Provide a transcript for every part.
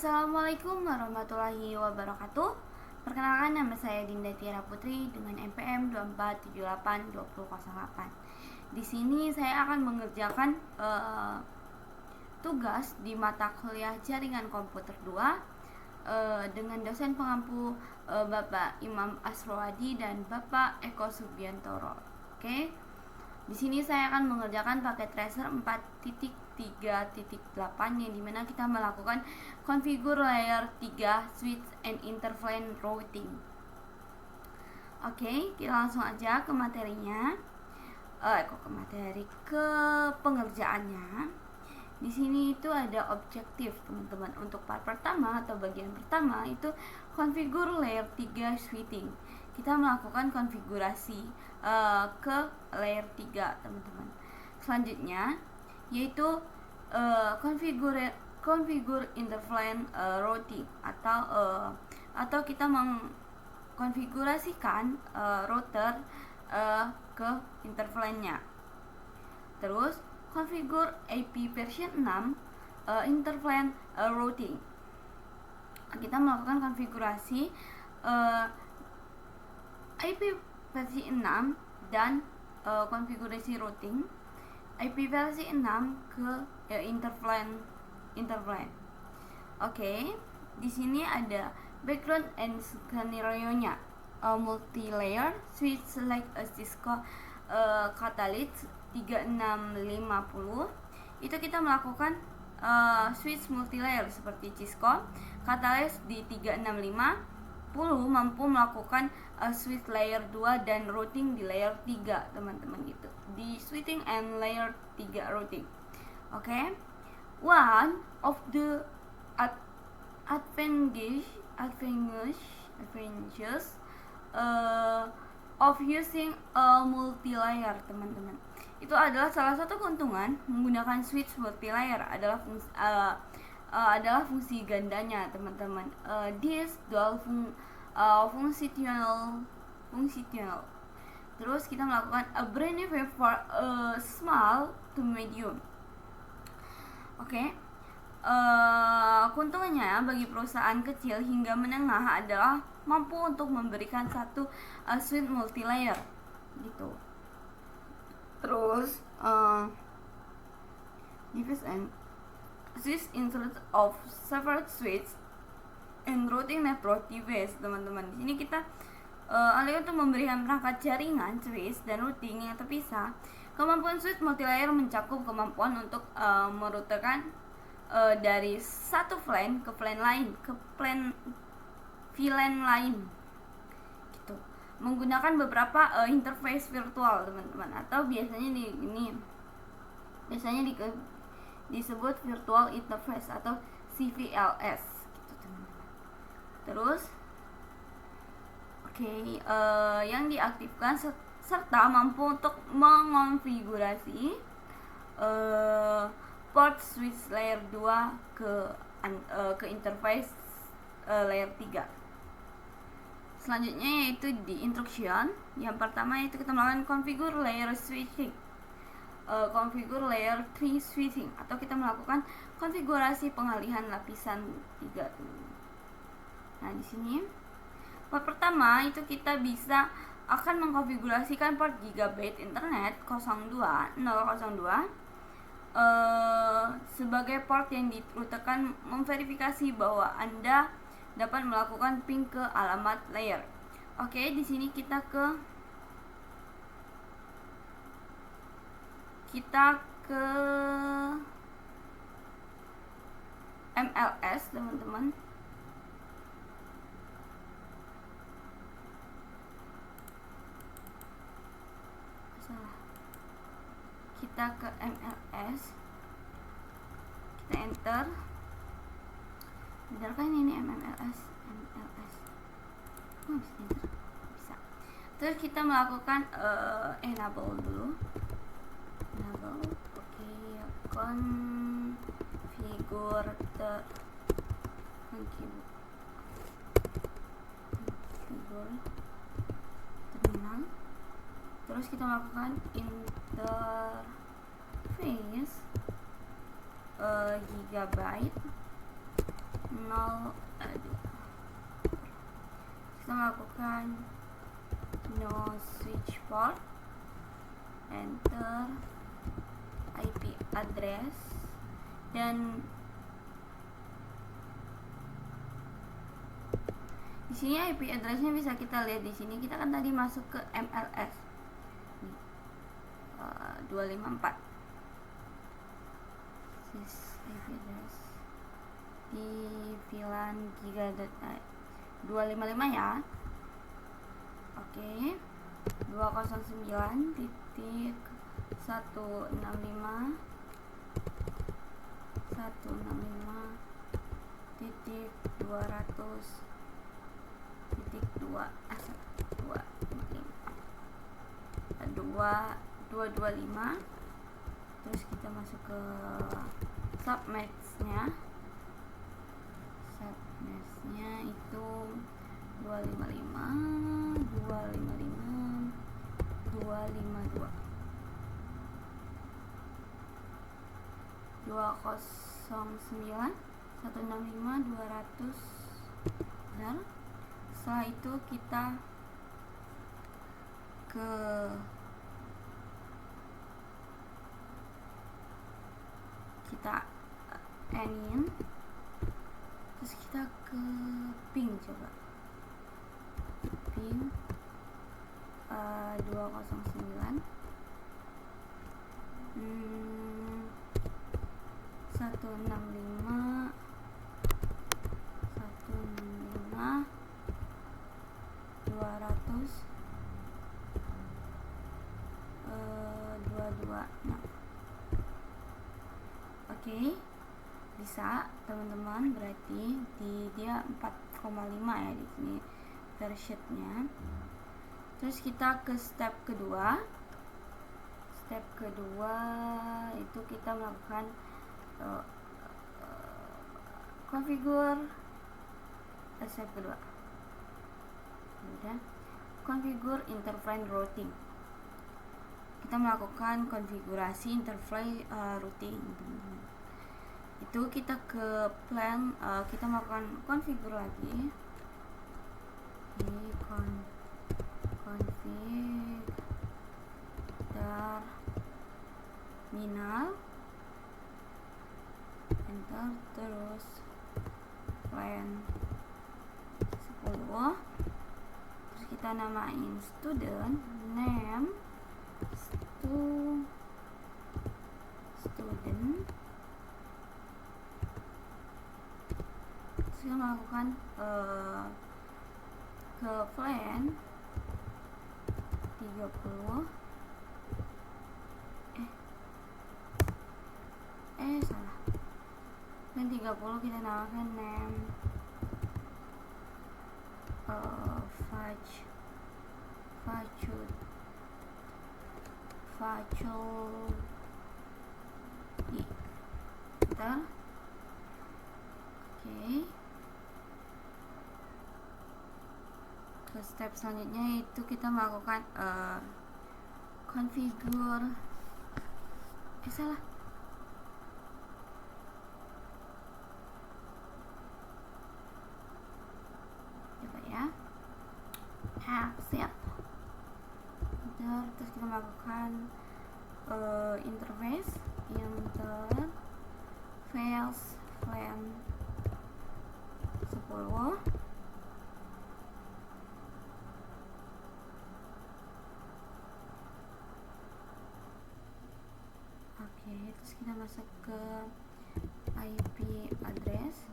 Assalamualaikum warahmatullahi wabarakatuh. Perkenalkan, nama saya Dinda Tiara Putri dengan NPM 24782008. Di sini saya akan mengerjakan tugas di mata kuliah Jaringan Komputer 2 dengan dosen pengampu Bapak Imam Asrowadi dan Bapak Eko Subiantoro. Oke. Di sini saya akan mengerjakan pakai tracer 4.3.8 yang dimana kita melakukan configure layer 3 switch and interplane routing. Oke, kita langsung aja ke materinya. Ke pengerjaannya. Di sini itu ada objektif, teman-teman. Untuk part pertama atau bagian pertama itu configure layer 3 switching. Kita melakukan konfigurasi ke layer 3, teman-teman. Selanjutnya yaitu configure interplane routing atau kita mengkonfigurasikan router ke interplane-nya. Terus configure IP version 6 interplane routing. Kita melakukan konfigurasi IP versi 6 dan konfigurasi routing IP versi 6 ke interplane. Oke, di sini ada background and scenario-nya. Multi-layer switch select a Cisco Catalyst 3650. Itu kita melakukan switch multi-layer seperti Cisco Catalyst di 3650 mampu melakukan switch layer 2 dan routing di layer 3, teman-teman, gitu. Di switching and layer 3 routing. Oke. One of the advantages of using a multi-layer, teman-teman. Itu adalah salah satu keuntungan menggunakan switch multi-layer adalah fungsi gandanya, teman-teman. This dual functional. Terus kita melakukan a brand new wave for small to medium. Oke. Keuntungannya bagi perusahaan kecil hingga menengah adalah mampu untuk memberikan satu switch multi-layer, gitu. Terus device and switch insert of separate switch and routing network device, teman-teman. Di sini kita alih untuk memberikan perangkat jaringan switch dan routing yang terpisah. Kemampuan switch multilayer mencakup kemampuan untuk merutekan dari satu VLAN ke VLAN lain, VLAN lain, gitu. Menggunakan beberapa interface virtual, teman-teman, atau biasanya disebut virtual interface atau CVLS, gitu, teman-teman. Terus yang diaktifkan serta mampu untuk mengonfigurasi port switch layer 2 ke interface layer 3. Selanjutnya yaitu di instruction. Yang pertama yaitu kita melakukan configure layer switching, configure layer 3 switching, atau kita melakukan konfigurasi pengalihan lapisan 3. Nah, di sini part pertama itu kita akan mengkonfigurasikan port gigabit internet 002 sebagai port yang dirutekan, memverifikasi bahwa Anda dapat melakukan ping ke alamat layer. Oke, di sini kita ke MLS, teman-teman. Kita ke MLS, kita enter. Benar kan ini MLS? Bisa. Terus kita melakukan enable dulu. Configure terminal. Terus kita melakukan interface gigabyte 0, 2. Kita lakukan no switch port, enter IP address, dan di sini IP addressnya bisa kita lihat di sini. Kita kan tadi masuk ke MLS 254. This IP address di VLAN giga 255 ya. Oke. 225 terus kita masuk ke subnetnya itu 255 252 209 165 200. Benar. Setelah itu kita ke in, terus kita ke ping, coba ping 209 165 200 226. Oke, bisa teman-teman, berarti dia 4,5 ya di sini versinya. Terus kita ke step kedua. Step kedua itu kita melakukan configure. Step kedua udah configure interface routing. Kita melakukan konfigurasi interface routing. Itu kita ke plan, kita melakukan configure lagi. Ini config terminal, enter, terus plan 10. Terus kita namain student name student. Terus kita melakukan ke plan 30. Salah. Plan 30 kita namakan name Enter. Oke. Ke step selanjutnya itu kita melakukan configure. Salah. Coba ya. Siap. Terus kita melakukan interface plan 10. Oke, terus kita masuk ke IP address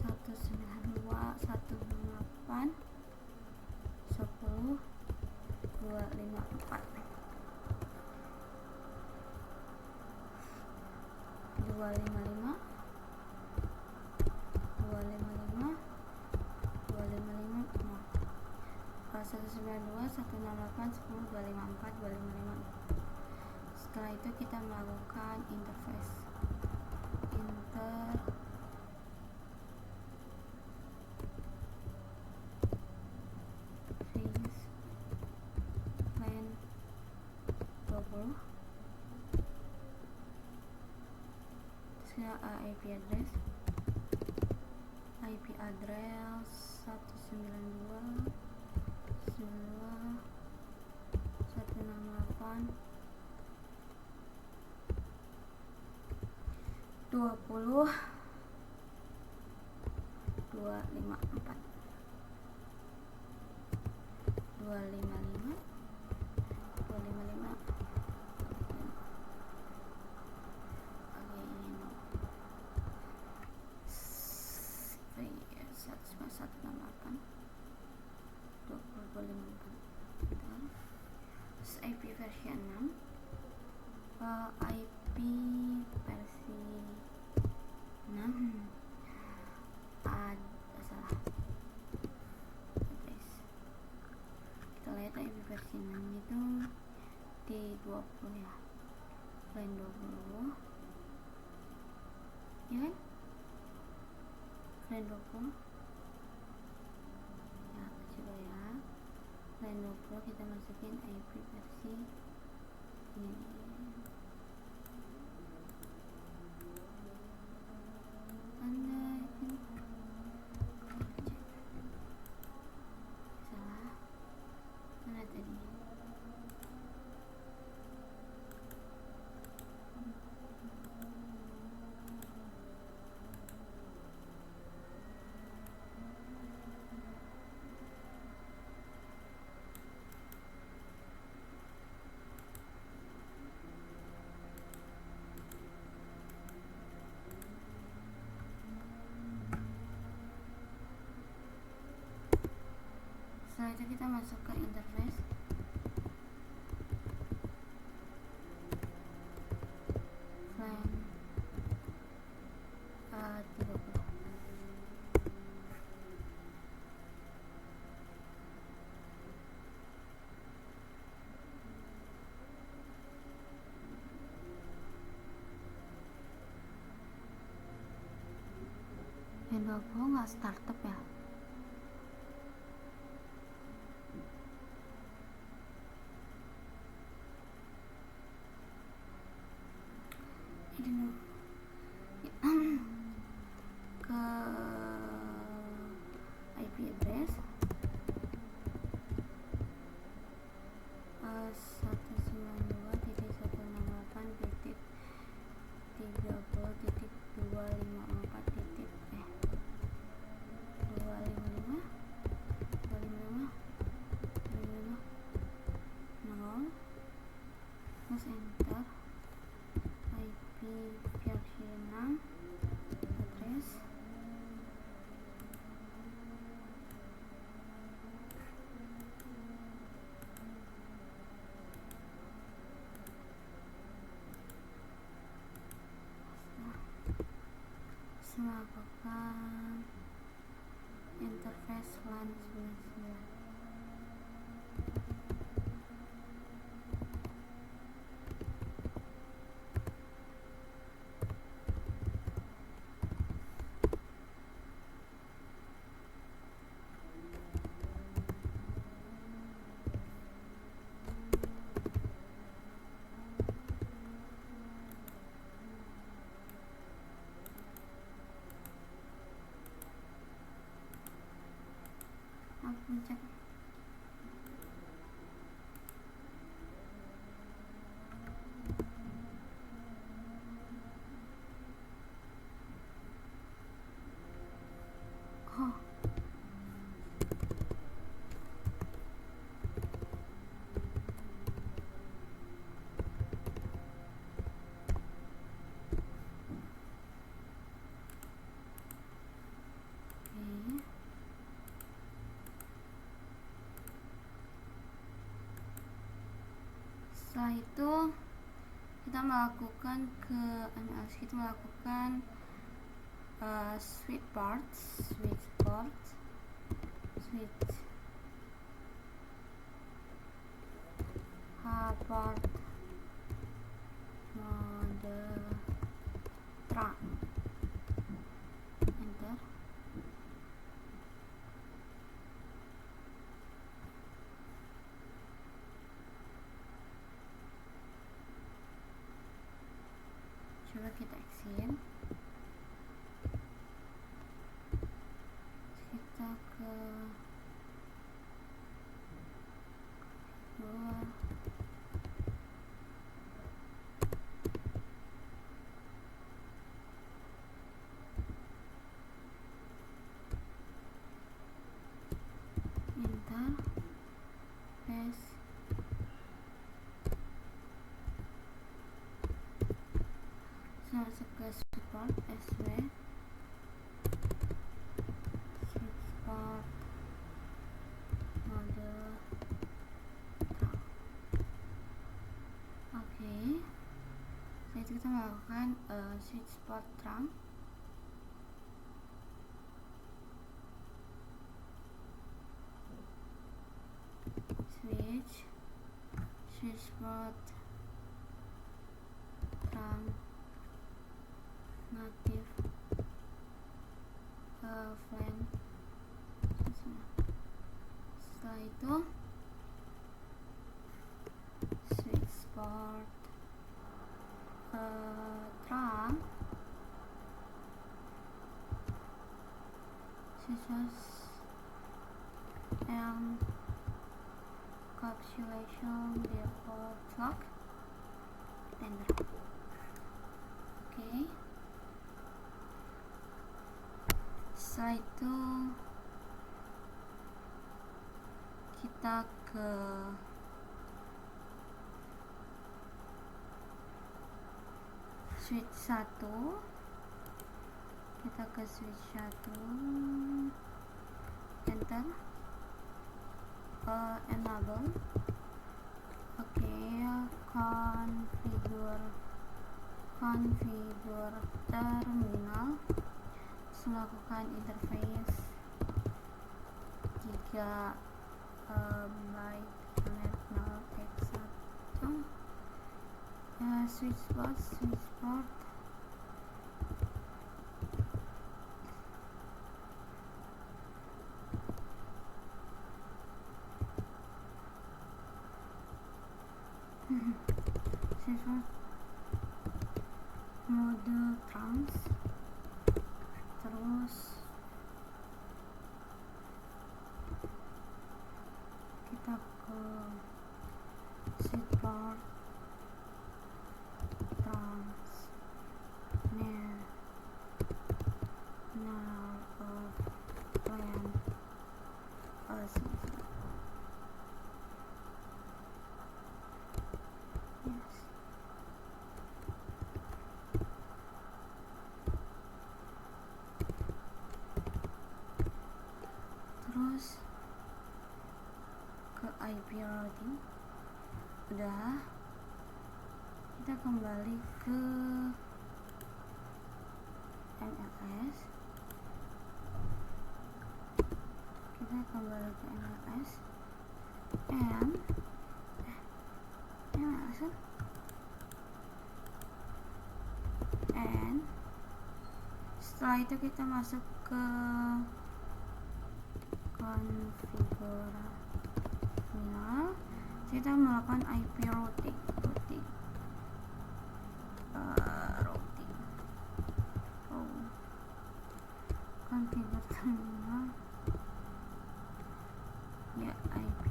192.168.10.254. 255 192.168.10.254. Setelah itu kita melakukan interface plan 20. Terus IP address IP address 192.168.255. IP versi 6, IP versi 6 ada salah guys. Kita lihat IP versi 6 itu di 20 ya, line 20 ya kan, line 20 ya, coba ya, line 20 kita masukin IP versi ini. Salah mana tadi? Setelah itu kita masuk ke interface. Line 30. Yang 20 nggak startup ya. Ke IP address 192.168.255.255.0, terus enter. IP versi 6 address melakukan interface LAN 99. Aku cek. Oh, oke. Setelah itu kita melakukan ke MLS, kita melakukan switch port port mode tra, enter. Coba kita exit. ke luar. Enter, paste. Masuk ke support SW, support mode terang. Oke, setelah itu kita melakukan switch port terang. Switch port terang native flank. Setelah itu switch port terang switches and encapsulation default lock enter. Oke. Setelah itu kita ke switch 1, enter, enable. Oke, configure terminal, melakukan interface 3 byte net0x1 switch port mode trans, terus kita ke switch port trans of plan yes. Terus ke IP routing udah, kita kembali ke MLS, and setelah itu kita masuk ke configure terminal, kita melakukan IP routing. Configure terminal ya, IP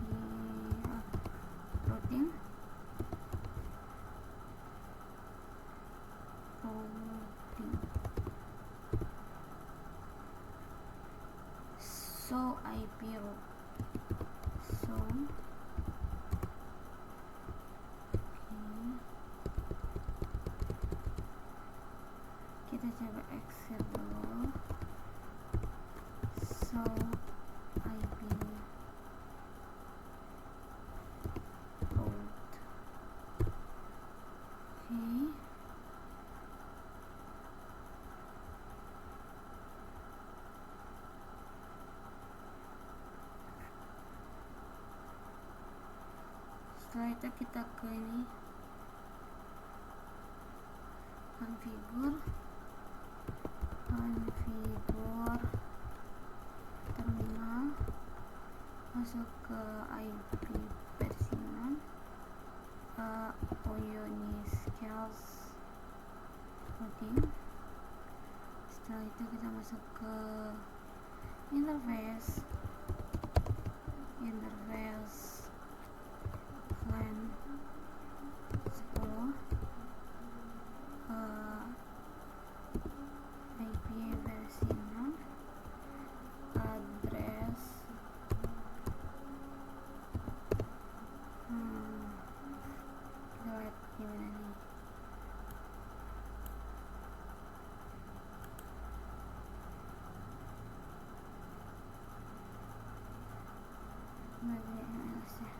routing so IP route kita coba exit dulu. So IP route. Setelah itu kita ke ini configure terminal, masuk ke IP versi 6, Uniscales routing. Setelah itu kita masuk ke interface plan 10 IP versi 6 address kita lihat gimana nih. Sebagai MLS nya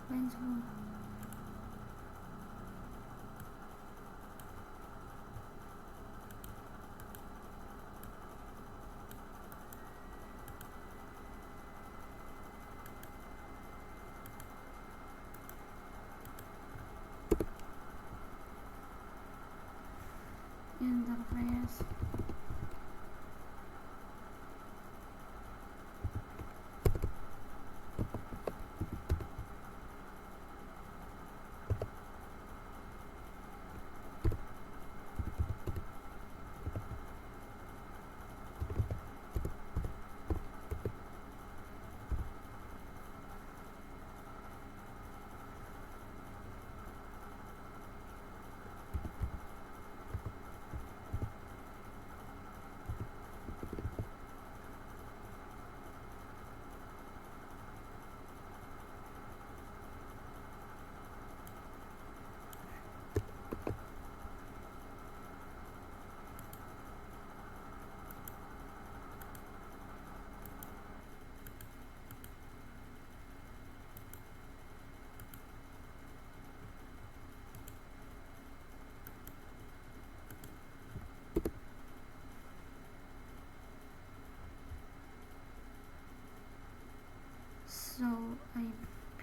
plan 10. Interface so IP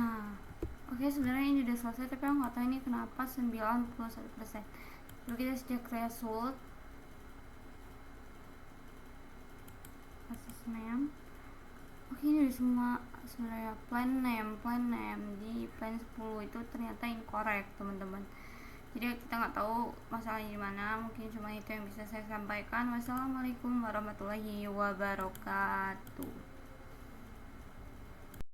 Nah, oke, sebenarnya ini udah selesai, tapi aku nggak tahu ini kenapa 91%. Lalu kita cek result, access name. Oke, ini udah semua sebenarnya. Plan name di plan 10 itu ternyata incorrect, teman-teman. Jadi kita nggak tahu masalahnya di mana. Mungkin cuma itu yang bisa saya sampaikan. Wassalamualaikum warahmatullahi wabarakatuh.